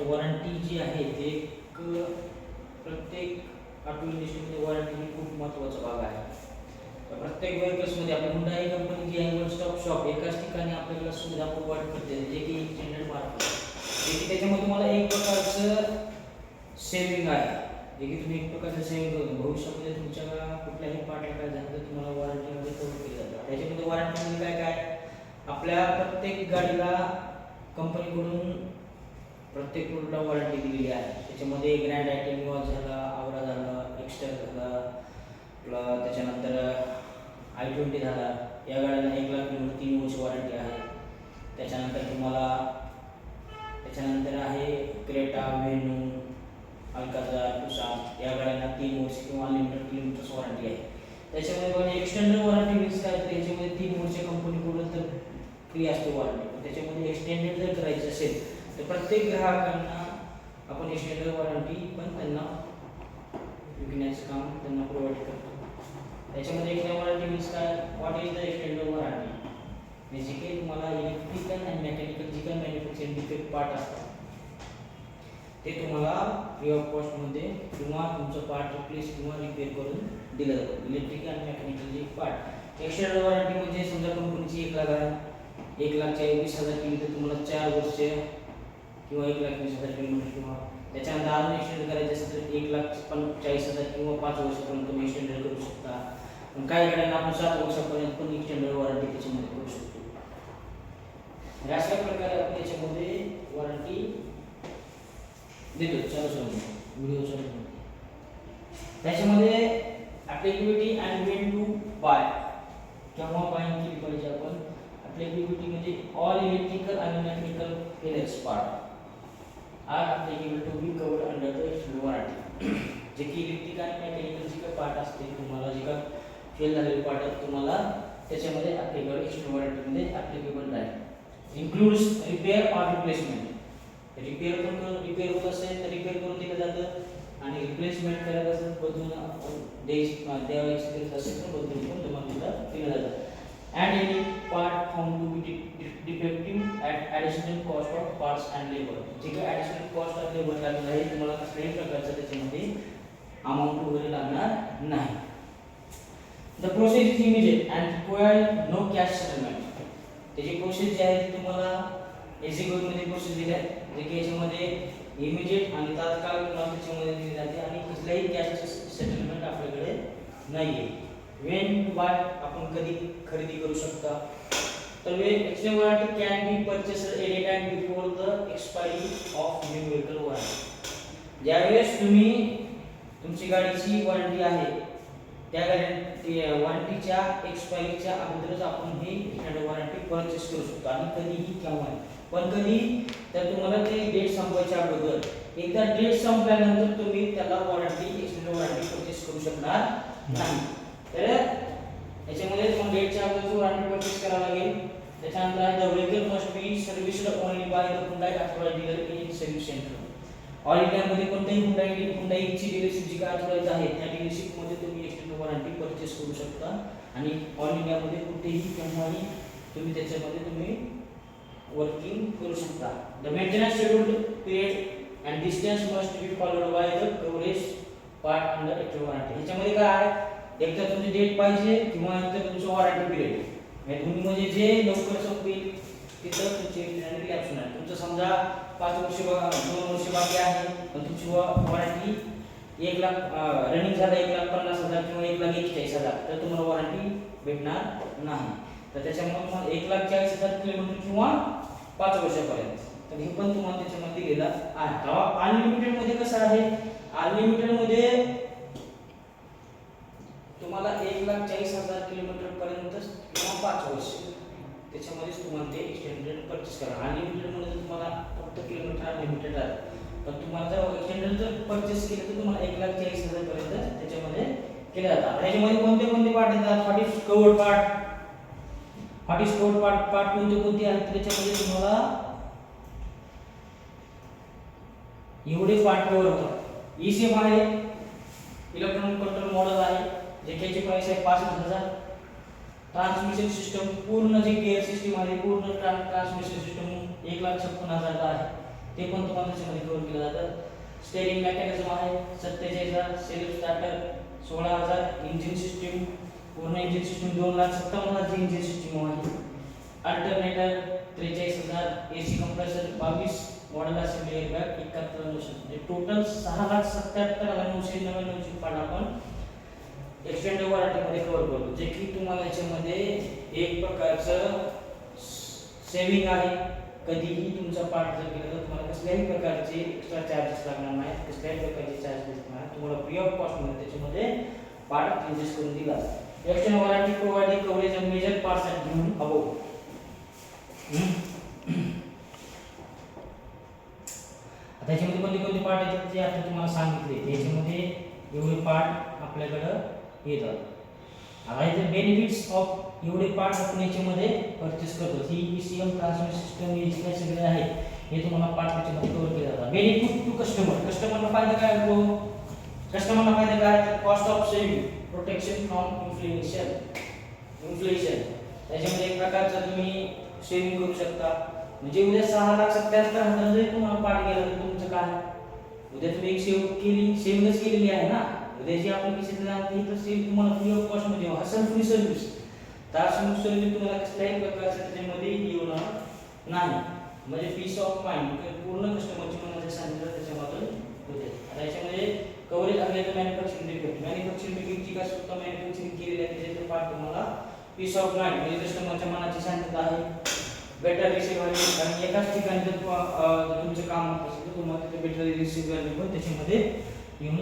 Warranty जी आहे ते एक प्रत्येक ऑटो इंडस्ट्रीमध्ये वॉरंटी ही खूप महत्त्वाचा भाग आहे. प्रत्येक व्हेकल्समध्ये आपली हुंडाई कंपनी जी आहे वन स्टॉप शॉप एकाच ठिकाणी आपल्याला सुविधा प्रोव्हाइड करते, जे की स्टँडर्ड मार्फत, जे की त्याच्यामध्ये तुम्हाला एक प्रकारचं सेविंग आहे, जे की तुम्ही एक प्रकारचं सेविंग करून भविष्यामध्ये तुमच्या कुठल्याही पार्टला काय झालं तर तुम्हाला वॉरंटीमध्ये कव्हर केलं जातं. त्याच्यामध्ये वॉरंटीमध्ये काय काय आपल्या प्रत्येक गाडीला कंपनीकडून प्रत्येक प्रोडक्टला वॉरंटी दिलेली आहे. त्याच्यामध्ये ग्रँड आयटम वॉच झाला, आवरा झाला, एक्स्ट्रा झाला, त्याच्यानंतर i20 झाला. या गाडीला 1,00,000 किलोमीटर 3 वर्ष वॉरंटी आहे. त्याच्यानंतर आहे क्रेटा, व्हेन्यू, अल्काझार, तुसार, या गाड्यांना 3 वर्ष किंवा अनलिमिटेड किलोमीटर्स वॉरंटी आहे. त्याच्यामध्ये एक्सटेंडेड वॉरंटी मीन्स काय, तर याच्यामध्ये 3 वर्ष कंपनीकडून तर फ्री असते वॉरंटी, पण त्याच्यामध्ये एक्सटेंडेड जर करायची असेल तर प्रत्येक ग्राहकांना आपण एक्सटेंडेड वॉरंटी पण त्यांना विकण्याचं काम त्यांना प्रोव्हाइड करतो. त्याच्यामध्ये एक्सटेंडेड वॉरंटी मीन्स काय, what is the extended warranty, basically तुम्हाला इलेक्ट्रिकल अँड मेकॅनिकल जी काही मॅन्युफॅक्चरिंग डिफेक्ट पार्ट असतात ते तुम्हाला फ्री ऑफ कॉस्टमध्ये किंवा तुमचं पार्ट रिप्लेस किंवा रिपेअर करून दिलं जातं. इलेक्ट्रिकल आणि मेकॅनिकल जे पार्ट एक्सटेंडेड वॉरंटी म्हणजे समजा कंपनीची 1,00,000 आहे, 1,40,000 केली तर तुम्हाला 4 वर्ष किंवा 1,20,000 किलोमीटर, किंवा त्याच्यानंतर अजून एक्सटेंड करायचं असेल तर 1,40,000 किंवा 5 वर्षापर्यंत तुम्ही एक्सटेंड करू शकता. पण काही गाड्यांना आपण 7 वर्षापर्यंत पण एक्सटेंडेड वॉरंटी त्याच्यामध्ये करू शकतो. अशा प्रकारे आपण त्याच्यामध्ये वॉरंटी देतो. चालू व्हिडिओ चालू. त्याच्यामध्ये applicability and when to buy, केव्हा बाईंग केली पाहिजे आपण. ॲप्लिकेबिलिटी म्हणजे ऑल इलेक्ट्रिकल आणि mechanical fails part are applicable to be covered under the extended warranty. जे की इलेक्ट्रिकल आणि मेकॅनिकल जे काही पार्ट असते, तुम्हाला जे काही फेल झालेले पार्ट तुम्हाला त्याच्यामध्ये ॲप्लिकेबल एक्सटेंडेड वॉरंटीमध्ये ॲप्लिकेबल आहे. Includes repair or replacement. Repair होत असेल तर रिपेअर करून दिलं जातं, आणि रिप्लेसमेंट करायचं असेल बदलून द्यायचं असेल तर बदलून पण तुम्हाला दिलं जातं. And any part found to be defective at additional cost of parts and labour. जे काही ॲडिशनल कॉस्ट ऑफ लेबर लागणार आहे तुम्हाला कसल्याही प्रकारचं त्याच्यामध्ये अमाऊंट वगैरे लागणार नाही. The process is immediate and require no cash settlement. त्याची प्रोसेस जी आहे ती तुम्हाला एक्झिक्युटिव्हमध्ये प्रोसेस दिली आहे, जे की याच्यामध्ये इमिजिएट आणि तात्काळ त्याच्यामध्ये दिली जाते, आणि कुठल्याही कॅश सेटलमेंट आपल्याकडे नाही आहे. वेन टू बाय, आपण कधी खरेदी करू शकता, तर extended warranty can be purchased any time before the expiry of new vehicle warranty. ज्यावेळेस तुम्ही तुमची गाडीची वॉरंटी आहे त्या वॉरंटीच्या एक्सपायरीच्या अगोदरच आपण ही एक्सटेंडेड वॉरंटी परचेस करू शकतो, आणि कधीही केव्हा. पण कधी तर तुम्हाला ते डेट संपवायच्या अगोदर, एकदा डेट संपल्यानंतर तुम्ही त्याला वॉरंटी एक्सटेंडेड वॉरंटी परचेस करू शकणार नाही. तर याच्यामध्ये तुम्हाला डेटच्या अगोदर वॉरंटी परचेस करावं लागेल. त्याच्यानंतर आहे the vehicle must be serviced only by the Hyundai authorised dealer in service centre. All इंडियामध्ये कोणत्याही हुंडाईची डीलरशिप जी काय ऑथराइज आहे त्या डीलरशिपमध्ये तुम्ही एक्सटेंडेड वॉरंटी परचेस करू शकता, आणि ऑल इंडियामध्ये कुठेही केव्हाही तुम्ही त्याच्यामध्ये वर्किंग करू शकता. The maintenance scheduled period and distance must be followed by the coverage part under extended warranty. ह्याच्यामध्ये काय आहे, एकतर तुमची डेट पाहिजे किंवा एकतर तुमचं वॉरंटी पिरियड, या दोन्हीमध्ये जे लवकर संपेल तिथं तुमची एक्सटेंडेड ऑप्शन आहे. तुमचं समजा 2 वर्ष बाकी आहे, पण तुमची वॉरंटी 1,00,000 रनिंग झालं 1,50,000 किंवा 1,41,000, तर तुम्हाला वॉरंटी भेटणार नाही. तर त्याच्यामुळे तुम्हाला 1,40,000 किलोमीटर किंवा 5 वर्षापर्यंत, तर हे पण तुम्हाला त्याच्यामध्ये दिलेलं आहे. अनलिमिटेड मध्ये कसं आहे, अनलिमिटेड मध्ये तुम्हाला 1,40,000 किलोमीटर पर्यंत किंवा 5 वर्ष त्याच्यामध्येच तुम्हाला ते एक्सटेंडेड परचेस करा. अनलिमिटेड मध्ये तुम्हाला फक्त किलोमीटर अनलिमिटेड आहे, पण तुम्हाला जर एक्सटेंडेड जर परचेस केलं तर तुम्हाला 1,40,000 पर्यंत त्याच्यामध्ये केलं जातं. त्याच्यामध्ये कोणते पार्ट येतात, what is covered part, part कोणते आहेत त्याच्यामध्ये तुम्हाला एवढे पार्ट कव्हर होतात. ईसीएम आहे, इलेक्ट्रॉनिक कंट्रोल मॉडेल आहे, जे त्याची प्राइस आहे 65,000. ट्रान्समिशन सिस्टम पूर्ण जे गिअर सिस्टम आहे, पूर्ण ट्रान्समिशन सिस्टम 1,56,000 आहे. ते पण तुम्हाला त्याच्यामध्ये कव्हर केलं जातं. स्टेअरिंग मेकॅनिझम आहे 47,000, सेल्फ स्टार्टर 16,000, इंजिन सिस्टीम पूर्ण इंजिन सिस्टीम 2,57,000 ची इंजिन सिस्टीम आहे. Alternator 43,000, AC compressor 22, model assembly airbag 71,900, म्हणजे टोटल 6,77,999 ची पार्ट आपण एक्सटेंडेड वॉरंटीमध्ये कव्हर करतो, जे की तुम्हाला याच्यामध्ये एक प्रकारचं सेविंग आहे. कधीही तुमचा पार्ट जर केला तर तुम्हाला कसल्याही प्रकारचे एक्स्ट्रा चार्जेस लागणार नाहीत, कसल्याही प्रकारचे चार्जेस लागणार नाही. तुम्हाला फ्री ऑफ कॉस्ट मध्ये त्याच्यामध्ये पार्ट चेंजेस करून दिला. Extended warranty provide coverage of major parts and given above. आता याच्यामध्ये कोणते पार्ट आहेत ते आता तुम्हाला सांगितले. त्याच्यामध्ये एवढे पार्ट आपल्याकडे येतात. आता इथे बेनिफिट्स ऑफ एवढे पार्ट आपण याच्यामध्ये परचेस करतो. ही ईसीएम ट्रान्समिशन सिस्टम हे जे काही सगळे आहेत हे तुम्हाला पार्ट त्याच्यामध्ये कव्हर केले जातात. बेनिफिट टू कस्टमर, कस्टमरला फायदा काय होतो? कस्टमरला फायदा काय? Cost of saving, protection from inflation. त्याच्यामध्ये एक प्रकारचं तुम्ही सेव्हिंग करू शकता. म्हणजे उद्या 6,77,000 जरी तुम्हाला पार्ट गेला तर तुमचं काय? उद्या तुम्ही एक सेव्हिंगच केलेली आहे ना. उद्याची ॲप्लिकेशन लागली तर सेव्ह तुम्हाला फ्री ऑफ कॉस्ट मध्ये हसल फ्री सर्व्हिस. तारसमुख सर्व्हिस तुम्हाला कसल्याही प्रकारचं त्याच्यामध्ये येणार नाही. म्हणजे पीस ऑफ माइंड पूर्ण कस्टमरची मनाची शांतता त्याच्यामध्ये होते. आता याच्यामध्ये कव्हरेज आहे तर मॅन्युफॅक्चरिंग डिफेक्टची काय स्वतः मॅन्युफॅक्चरिंग केलेली आहे त्याचे पार्ट तुम्हाला पीस ऑफ माइंड म्हणजे कस्टमरच्या मनाची शांतता आहे. बेटर रिसीव्ह व्हॅल्यू, आणि एकाच ठिकाणी जर तुमचं काम होत असेल तर तुम्हाला तिथे बेटर रिसीव्ह व्हॅल्यू पण त्याच्यामध्ये येऊन